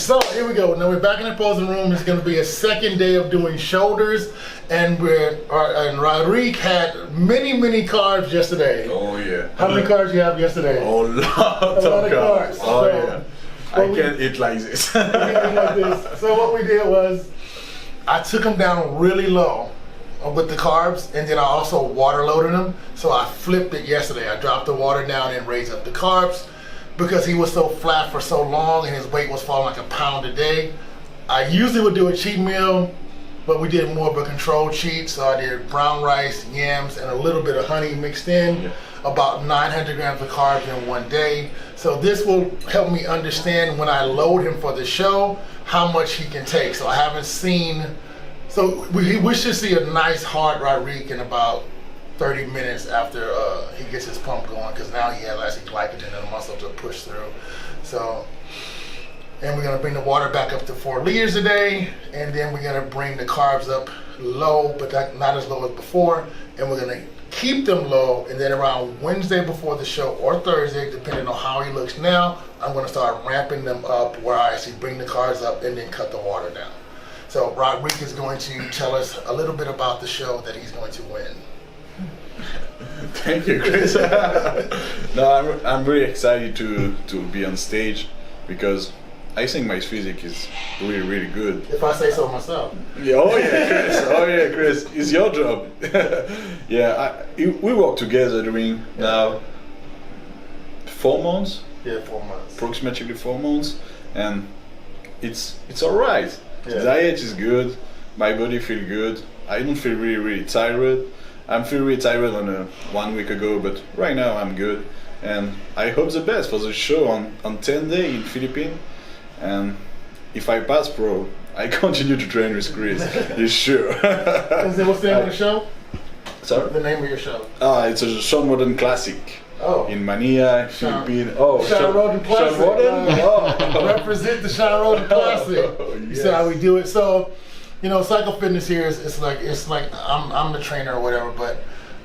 So here we go. Now we're back in the posing room. It's going to be a second day of doing shoulders, and Rodrigue had many carbs yesterday. Oh yeah. How many carbs you have yesterday? Oh, lots of carbs. Oh So, yeah. I can't eat like this. So what we did was, I took them down really low with the carbs, and then I also water loaded them. So I flipped it yesterday. I dropped the water down and raised up the carbs, because he was so flat for so long and his weight was falling like a pound a day. I usually would do a cheat meal, but we did more of a controlled cheat. So I did brown rice, yams, and a little bit of honey mixed in, about 900 grams of carbs in one day. So this will help me understand when I load him for the show, how much he can take. So I haven't seen, so we should see a nice hard Rodrigue in about 30 minutes after he gets his pump going, because now he has actually glycogen in the muscle to push through. So, and we're gonna bring the water back up to 4 liters a day, and then we're gonna bring the carbs up low, but not as low as before, and we're gonna keep them low, and then around Wednesday before the show or Thursday, depending on how he looks now, I'm gonna start ramping them up where I actually bring the carbs up and then cut the water down. So Rodrigue is going to tell us a little bit about the show that he's going to win. Thank you, Chris. No, I'm really excited to be on stage, because I think my physique is really good. If I say so myself. Yeah, oh yeah, Chris. Oh yeah, Chris. It's your job. Yeah, we work together during now 4 months. Yeah, 4 months. Approximately 4 months, and it's alright. Yeah. The diet is good. My body feels good. I don't feel really tired. I'm feeling really tired on 1 week ago, but right now I'm good, and I hope the best for the show on 10 days in Philippines. And if I pass pro, I continue to train with Chris. It's sure. What's the name of the show? Sorry? The name of your show? It's a Sean Roden Classic. Oh. In Manila, Philippines. Oh, Sean Roden Classic. Sean Roden? Oh. Represent the Sean Roden Classic. Oh, You yes. see how we do it. So, you know, Psycho Fitness here is it's like I'm the trainer or whatever, but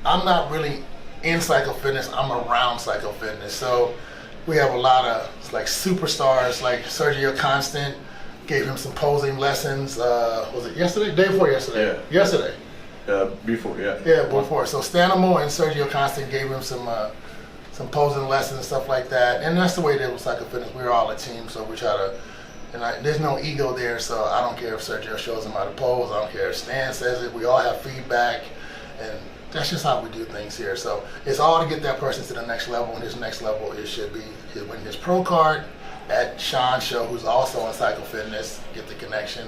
I'm not really in Psycho Fitness. I'm around Psycho Fitness. So we have a lot of like superstars, like Sergio Constant. Gave him some posing lessons. Was it yesterday? Day before yesterday. Yeah. Yesterday. Before, yeah. Yeah, before. So Stanimo and Sergio Constant gave him some posing lessons and stuff like that. And that's the way it is with Psycho Fitness. We're all a team, so we try to. And there's no ego there, so I don't care if Sergio shows him how to pose. I don't care if Stan says it. We all have feedback, and that's just how we do things here. So it's all to get that person to the next level, and his next level should be winning his pro card at Sean's show, who's also on Psycho Fitness. Get the connection,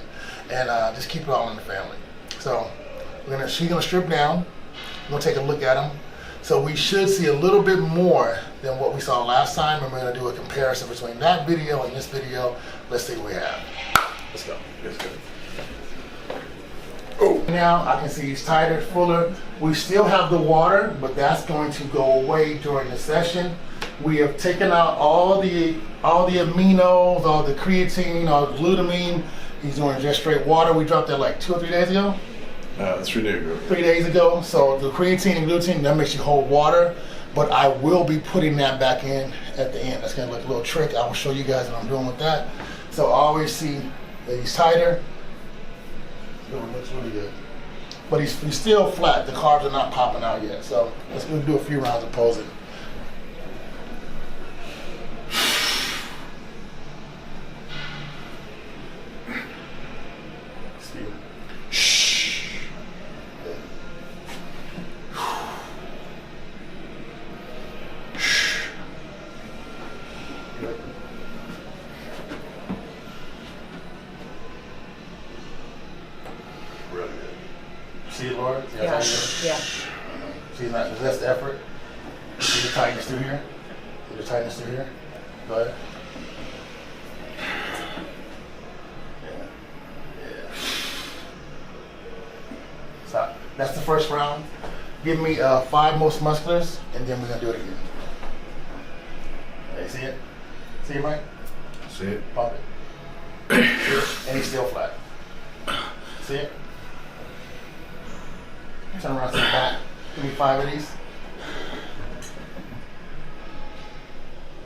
and just keep it all in the family. So she's gonna strip down. We're gonna take a look at him. So we should see a little bit more than what we saw last time, and we're gonna do a comparison between that video and this video. Let's see what we have. Let's go. Let's go. Oh. Now I can see he's tighter, fuller. We still have the water, but that's going to go away during the session. We have taken out all the aminos, all the creatine, all the glutamine. He's doing just straight water. We dropped that like 2 or 3 days ago. 3 days ago. 3 days ago. So the creatine and glutamine, that makes you hold water, but I will be putting that back in at the end. That's gonna look a little trick. I will show you guys what I'm doing with that. So I always see that he's tighter. It looks really good. But he's still flat. The carbs are not popping out yet. So let's go do a few rounds of posing. Really good. See it, Laura? See how Yeah. tight it is? Yeah. See that's the effort. See the tightness through here? See the tightness through here? Go ahead. Yeah. So that's the first round. Give me 5 most musculars, and then we're gonna do it again. Okay, see it? See it, Mike? See it? Pump it. See it? And he's still flat. See it? Turn around to the back. Give me 5 of these.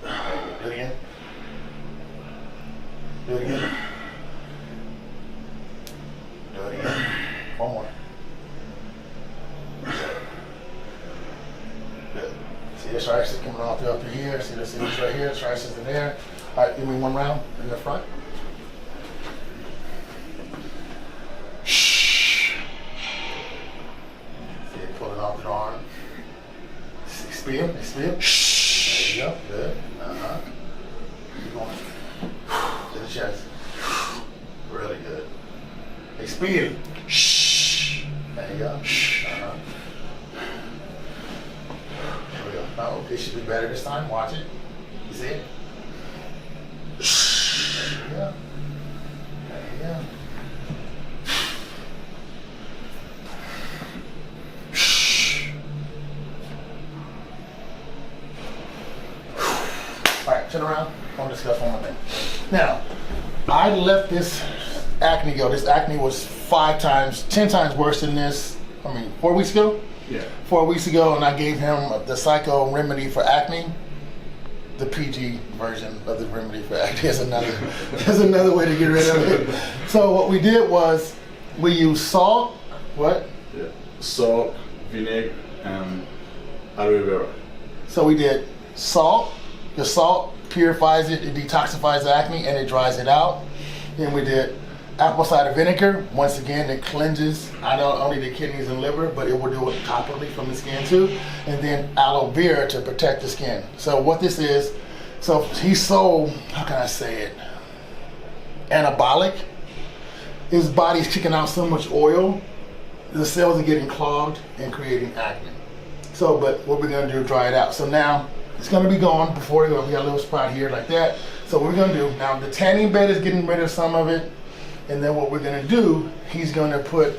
Do it again. Do it again. Do it again. One more. Good. See the psoriasis coming all through up to here. See this right here. Psoriasis in there. All right, give me one round in the front. Shh. See it pulling off the arm. Speed. Shh. There you go. Good. Keep going. To the chest. Really good. Speed. Shh. There you go. Shh. There we go. Oh, it should be better this time. Watch it. You see it? There you go. There you go. All right, turn around. I want to discuss one more thing. Now, I let this acne go. This acne was 10 times worse than this. 4 weeks ago? Yeah. 4 weeks ago, and I gave him the Psycho remedy for acne. The PG version of the remedy for acne. There's another way to get rid of it. So what we did was we used salt. What? Yeah. Salt, vinegar, and aloe vera. So we did salt. The salt purifies it, it detoxifies acne, and it dries it out. Then we did apple cider vinegar. Once again, it cleanses not only the kidneys and liver, but it will do it topically from the skin too. And then aloe vera to protect the skin. So what this is, so he's so, how can I say it, anabolic. His body's kicking out so much oil, the cells are getting clogged and creating acne. So, but what we're gonna do is dry it out. So now, it's gonna be gone before we got a little spot here like that. So what we're gonna do, now the tanning bed is getting rid of some of it. And then what we're gonna do, he's gonna put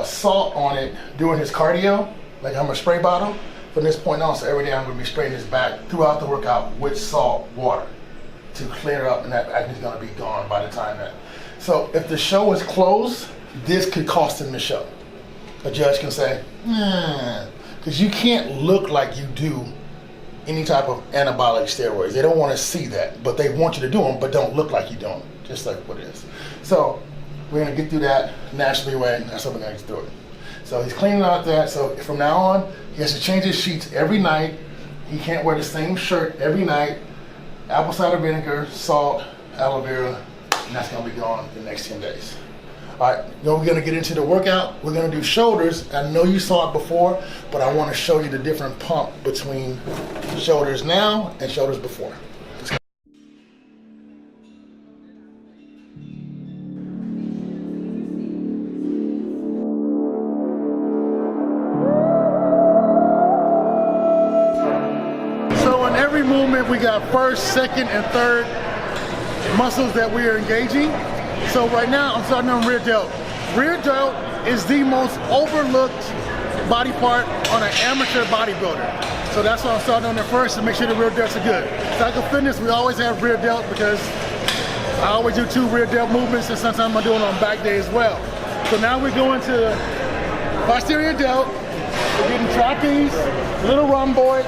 salt on it during his cardio, like I'm a spray bottle. From this point on, so every day I'm gonna be spraying his back throughout the workout with salt water to clear up, and that acne's gonna be gone by the time that. So if the show is closed, this could cost him the show. A judge can say, because you can't look like you do any type of anabolic steroids. They don't want to see that, but they want you to do them, but don't look like you do them, just like what it is. So we're gonna get through that naturally way. That's how we're gonna get through it. So he's cleaning out that. So from now on, he has to change his sheets every night. He can't wear the same shirt every night. Apple cider vinegar, salt, aloe vera, and that's gonna be gone in the next 10 days. All right, now we're gonna get into the workout. We're gonna do shoulders. I know you saw it before, but I wanna show you the different pump between shoulders now and shoulders before. So in every movement, we got first, second, and third muscles that we are engaging. So right now, I'm starting on rear delt. Rear delt is the most overlooked body part on an amateur bodybuilder. So that's why I'm starting on there first to make sure the rear delts are good. Cycle Fitness, we always have rear delt because I always do 2 rear delt movements, and sometimes I'm doing it on back day as well. So now we're going to posterior delt. We're getting trapeze, little rhomboid,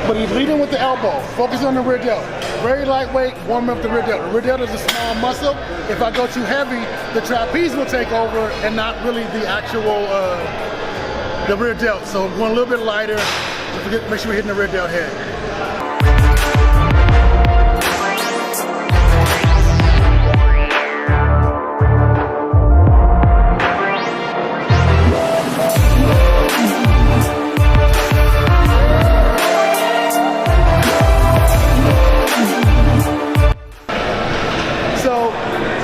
but he's leading with the elbow. Focus on the rear delt. Very lightweight, warm up the rear delt. The rear delt is a small muscle. If I go too heavy, the trapeze will take over and not really the actual, the rear delt. So going a little bit lighter, make sure we're hitting the rear delt head.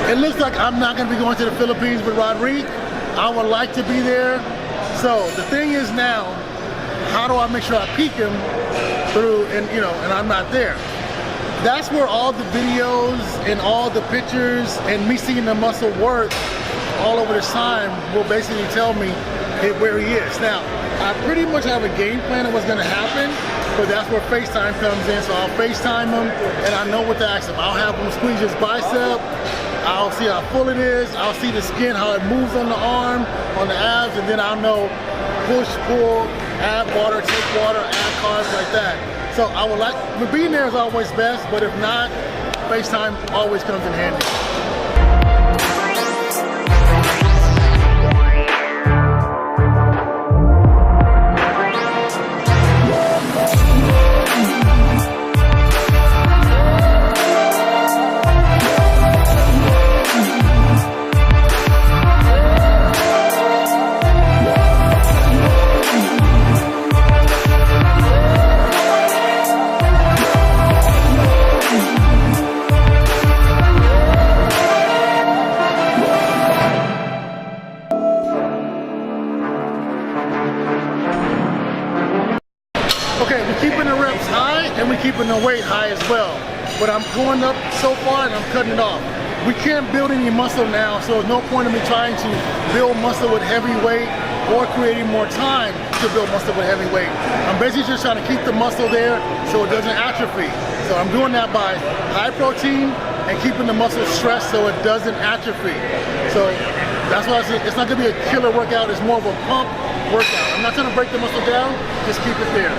It looks like I'm not going to be going to the Philippines with Rodrigue. I would like to be there. So the thing is now, how do I make sure I peak him through, and I'm not there. That's where all the videos and all the pictures and me seeing the muscle work all over the time will basically tell me where he is. Now, I pretty much have a game plan of what's going to happen, but that's where FaceTime comes in. So I'll FaceTime him, and I know what to ask him. I'll have him squeeze his bicep. I'll see how full it is. I'll see the skin, how it moves on the arm, on the abs, and then I'll know push, pull, add water, take water, add carbs, like that. So I would like, being there is always best, but if not, FaceTime always comes in handy. Okay, we're keeping the reps high and we're keeping the weight high as well. But I'm going up so far and I'm cutting it off. We can't build any muscle now, so there's no point in me trying to build muscle with heavy weight or creating more time to build muscle with heavy weight. I'm basically just trying to keep the muscle there so it doesn't atrophy. So I'm doing that by high protein and keeping the muscle stressed so it doesn't atrophy. So that's why it's not gonna be a killer workout, it's more of a pump workout. I'm not trying to break the muscle down, just keep it there.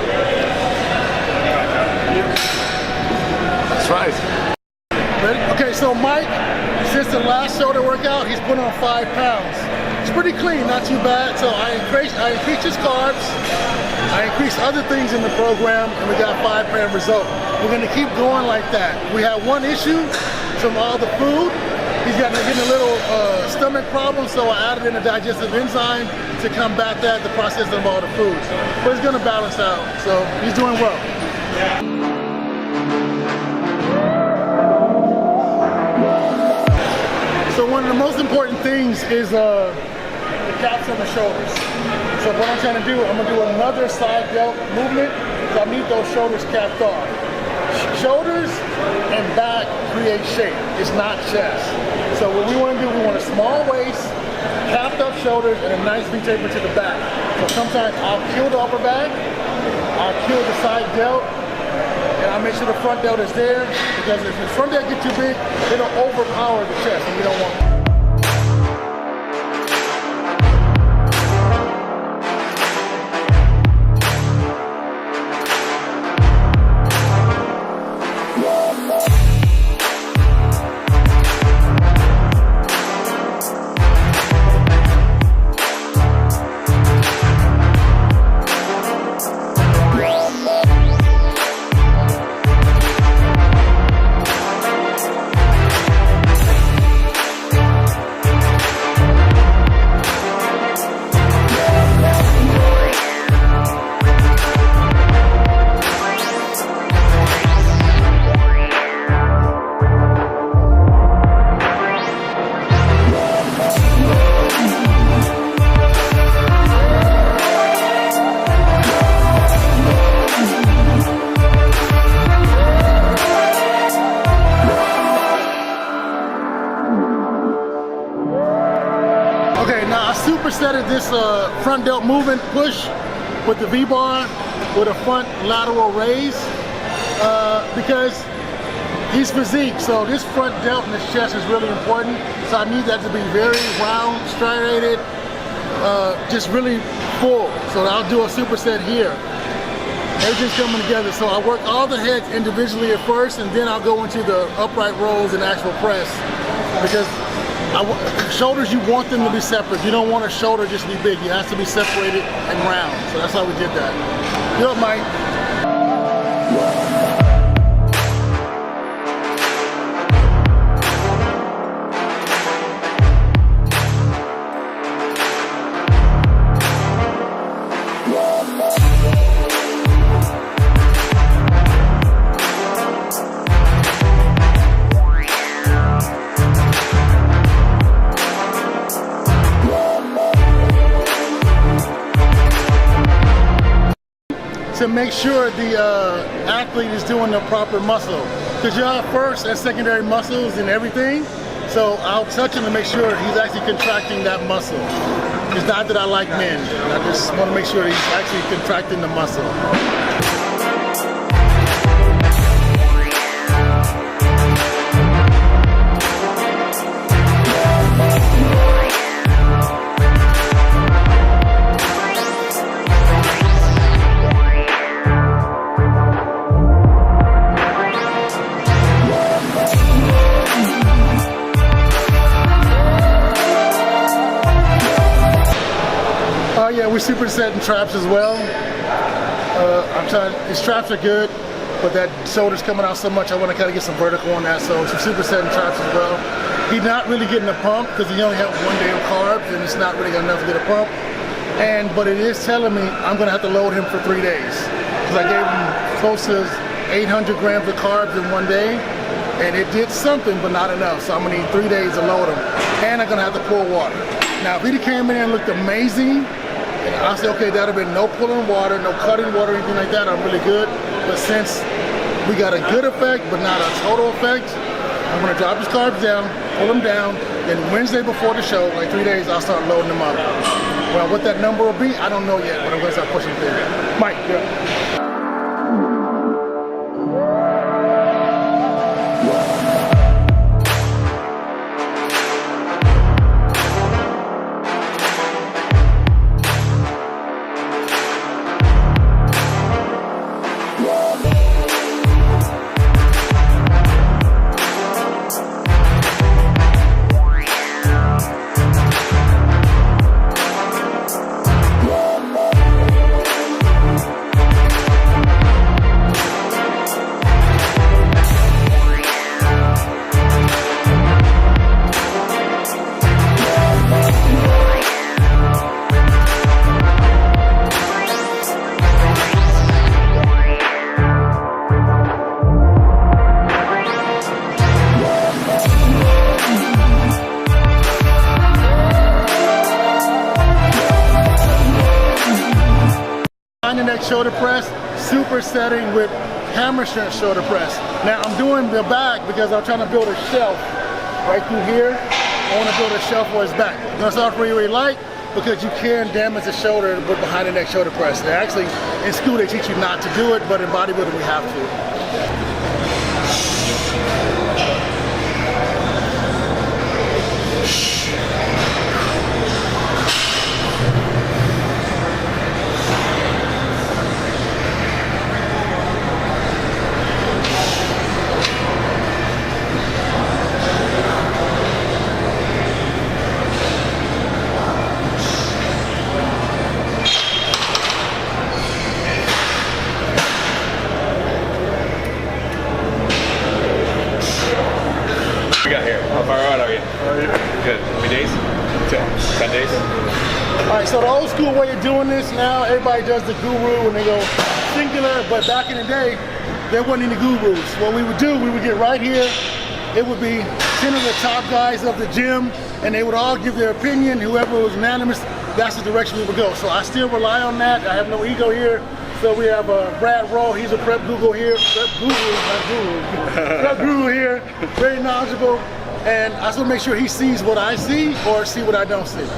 That's right. Ready? Okay, so Mike, since the last shoulder workout, he's put on 5 pounds. It's pretty clean, not too bad. So I increased his carbs, I increased other things in the program, and we got a 5-pound result. We're gonna keep going like that. We have one issue from all the food. He's getting a little stomach problem, so I added in a digestive enzyme to combat that, the process of all the foods. But it's gonna balance out, so he's doing well. So one of the most important things is the caps on the shoulders. So what I'm trying to do, I'm gonna do another side delt movement, so I need those shoulders capped off. Shoulders and back create shape, it's not chest. So what we want to do, we want a small waist, capped up shoulders, and a nice V-taper to the back. So sometimes I'll kill the upper back, I'll kill the side delt, and I'll make sure the front delt is there, because if the front delt gets too big, it'll overpower the chest, and we don't want that. Supersetted this front delt movement push with the V-bar with a front lateral raise because he's physique, so this front delt in his chest is really important. So I need that to be very round, striated, just really full. So I'll do a superset here. Everything's coming together. So I work all the heads individually at first, and then I'll go into the upright rolls and actual press, because shoulders, you want them to be separate. You don't want a shoulder just to be big. It has to be separated and round. So that's how we did that. Good, Mike. To make sure the athlete is doing the proper muscle, because you have first and secondary muscles and everything. So I'll touch him to make sure he's actually contracting that muscle. It's not that I like men, I just want to make sure he's actually contracting the muscle. we're supersetting traps as well. I'm trying. His traps are good, but that shoulder's coming out so much. I want to kind of get some vertical on that. So some supersetting traps as well. He's not really getting a pump because he only has 1 day of carbs, and it's not really enough to get a pump. But it is telling me I'm going to have to load him for 3 days because I gave him close to 800 grams of carbs in 1 day, and it did something, but not enough. So I'm going to need 3 days to load him, and I'm going to have to pour water. Now, if he came in and looked amazing, and I said, okay, that'd have been no pulling water, no cutting water, anything like that. I'm really good. But since we got a good effect, but not a total effect, I'm going to drop his carbs down, pull them down. Then Wednesday before the show, like 3 days, I'll start loading them up. Well, what that number will be, I don't know yet, but I'm going to start pushing through. Mike, yeah. Shoulder press, supersetting with hammer strength shoulder press. Now I'm doing the back because I'm trying to build a shelf right through here. I want to build a shelf for his back. That's not really light because you can damage the shoulder with behind the neck shoulder press. They actually, in school they teach you not to do it, but in bodybuilding we have to. So the old school way of doing this, now everybody does the guru and they go singular, but back in the day, there wasn't any gurus. What we would do, we would get right here, it would be 10 of the top guys of the gym, and they would all give their opinion. Whoever was unanimous, that's the direction we would go. So I still rely on that. I have no ego here. So we have Brad Rowe, he's a prep guru here, prep guru here, very knowledgeable, and I just want to make sure he sees what I see or see what I don't see.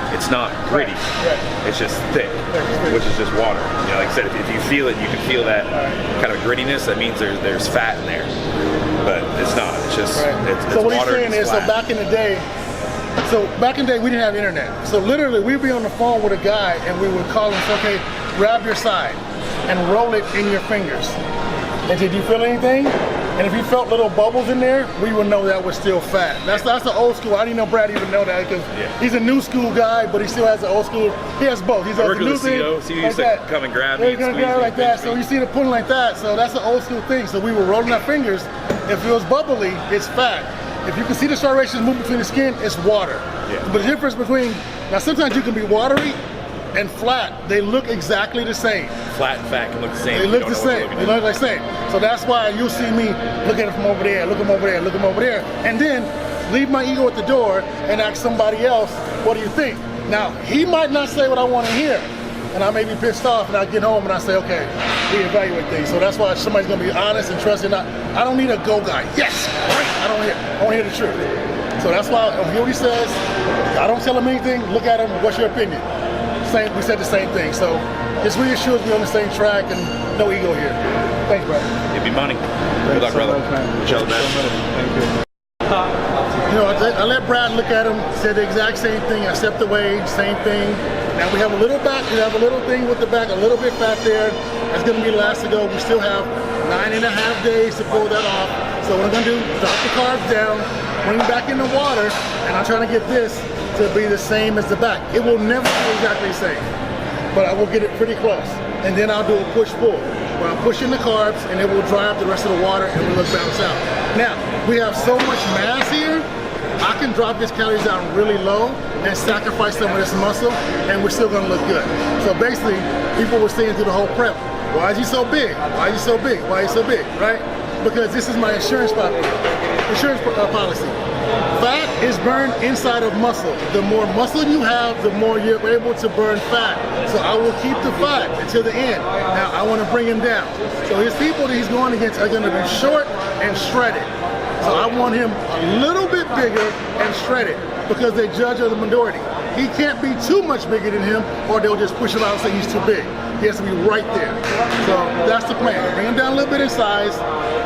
It's not gritty, it's just thick, which is just water. You know, like I said, if you feel it, you can feel that kind of grittiness. That means there's fat in there, but it's not. It's just it's so what water. He's saying is, so back in the day, we didn't have internet. So literally, we'd be on the phone with a guy, and we would call him, say, okay, grab your side and roll it in your fingers. And did you feel anything? And if you felt little bubbles in there, we would know that was still fat. That's the old school. I didn't know Brad even know that because he's a new school guy, but he still has the old school. He has both. He's a new thing. So he used to come and grab me and squeeze me like that. So you see the pulling like that. So that's the old school thing. So we were rolling our fingers. If it was bubbly, it's fat. If you can see the striations moving between the skin, it's water. Yeah. But the difference between, now sometimes you can be watery and flat, they look exactly the same. Flat and fat can look the same. They look the same. They look the same. So that's why you'll see me look at it from over there, look at him over there, look at him over there, and then leave my ego at the door and ask somebody else, what do you think? Now, he might not say what I want to hear, and I may be pissed off, and I get home and I say, okay, reevaluate things. So that's why somebody's gonna be honest and trusting. I don't need a go guy. Yes, great. I don't hear the truth. So that's why I hear what he says. I don't tell him anything. Look at him. What's your opinion? Same. We said the same thing. So just reassures me on the same track and no ego here. Thanks, brother. It'd be money. Good luck, brother. Wish you all the best. Thank you. You know, I let Brad look at him, said the exact same thing. I stepped away, same thing. Now we have a little back, we have a little thing with the back, a little bit fat there. That's gonna be elastigos. We still have 9.5 days to pull that off. So what I'm gonna do, drop the carbs down, bring it back in the water, and I'm trying to get this to be the same as the back. It will never be exactly the same, but I will get it pretty close. And then I'll do a push-pull, where I'm pushing the carbs and it will dry up the rest of the water and we'll look balance out. Now, we have so much mass here, I can drop his calories down really low and sacrifice some of this muscle and we're still gonna look good. So basically, people were saying through the whole prep, why is he so big? Why is he so big? Why is he so big, right? Because this is my insurance policy. Fat is burned inside of muscle. The more muscle you have, the more you're able to burn fat. So I will keep the fat until the end. Now I want to bring him down. So his people that he's going against are going to be short and shredded. So I want him a little bit bigger and shredded because they judge of the minority. He can't be too much bigger than him or they'll just push him out and say he's too big. He has to be right there. So that's the plan. Bring him down a little bit in size,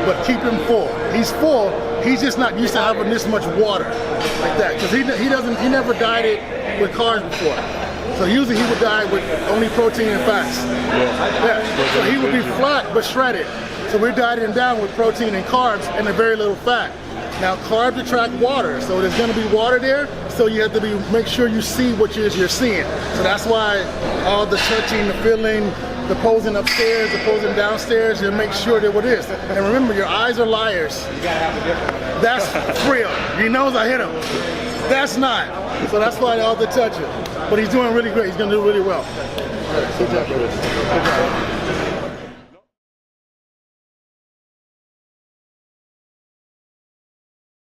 but keep him full. He's full, he's just not used to having this much water like that. Because he never dieted with carbs before. So usually he would diet with only protein and fats. Yeah. So he would be flat but shredded. So we're dieting him down with protein and carbs and a very little fat. Now carbs attract water, so there's gonna be water there, so you have to make sure you see what you're seeing. So that's why all the touching, the feeling, the posing upstairs, the posing downstairs, you make sure that what it is. And remember, your eyes are liars. You gotta have a different one. That's real. He knows I hit him. That's not. So that's why all the touching. But he's doing really great. He's gonna do really well. All right, good job, brother. Good job.